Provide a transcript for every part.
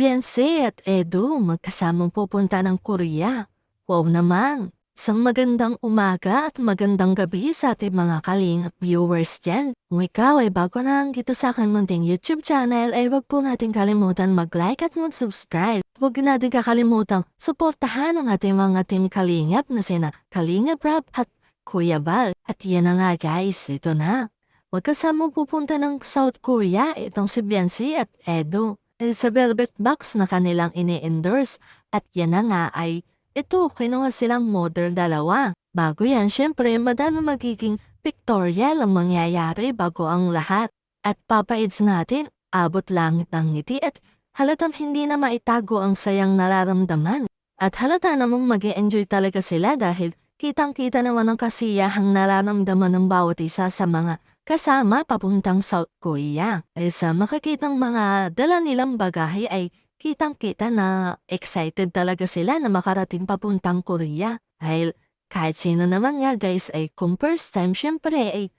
Beyonce at Edo magkasamang pupunta ng Korea. Wow naman! Isang magandang umaga at magandang gabi sa ating mga kalingap viewers dyan. Kung ikaw ay bago lang dito sa aking munting YouTube channel ay wag po natin kalimutan mag-like at mag-subscribe. Huwag natin kakalimutan suportahan ang ating mga team kalingap na sina Kalingap Rap at Kuya Bal. At yan na nga guys, ito na. Magkasamang pupunta ng South Korea itong si Beyonce at Edo. Sa velvet box na kanilang ini-endorse at yan na nga ay ito kinuha silang model dalawa. Bago yan syempre madami magiging pictorial ang mangyayari bago ang lahat. At papaids natin abot langit ng ngiti at halatang hindi na maitago ang sayang nararamdaman. At halata namang mag-e-enjoy talaga sila dahil kitang-kita naman ang kasiyahang nararamdaman ng bawat isa sa mga kasama papuntang South Korea. Ay sa makikitang mga dala nilang bagahe ay kitang-kita na excited talaga sila na makarating papuntang Korea. Dahil kahit sino naman nga guys ay kung first time syempre ay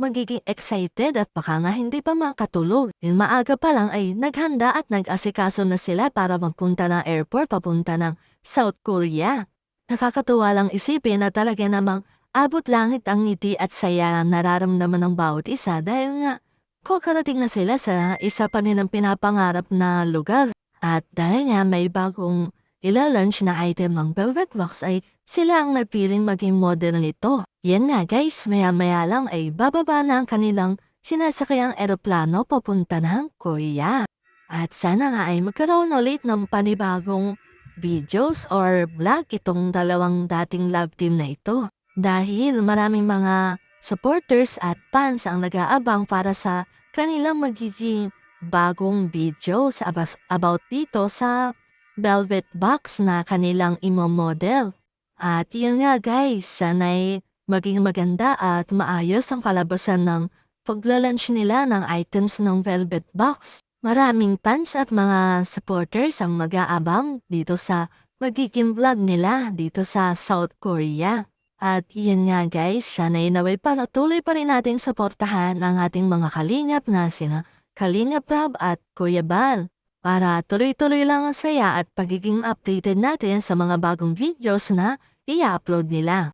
magiging excited at baka nga hindi pa makatulog. Maaga pa lang ay naghanda at nag-asikaso na sila para mapunta ng airport papunta ng South Korea. Nakakatuwa lang isipin na talaga namang abot langit ang ngiti at saya na nararamdaman ng bawat isa dahil nga kakarating na sila sa isa pa nilang pinapangarap na lugar. At dahil nga may bagong ilalunch na item ng Velvet Box ay sila ang napiling maging model nito. Yan nga guys, maya-maya lang ay bababa na ang kanilang sinasakayang eroplano papunta ng Korea. At sana nga ay magkaroon ulit ng panibagong videos or vlog itong dalawang dating love team na ito. Dahil maraming mga supporters at fans ang nag-aabang para sa kanilang magiging bagong videos about dito sa Velvet Box na kanilang imo-model. At yun nga guys, sana'y maging maganda at maayos ang kalabasan ng paglalunch nila ng items ng Velvet Box. Maraming fans at mga supporters ang mag-aabang dito sa magiging vlog nila dito sa South Korea. At yun nga guys, sana'y naway patuloy pa rin nating suportahan ang ating mga kalingap na sina Kalingap Rab at Kuya Bal para tuloy-tuloy lang ang saya at pagiging updated natin sa mga bagong videos na i-upload nila.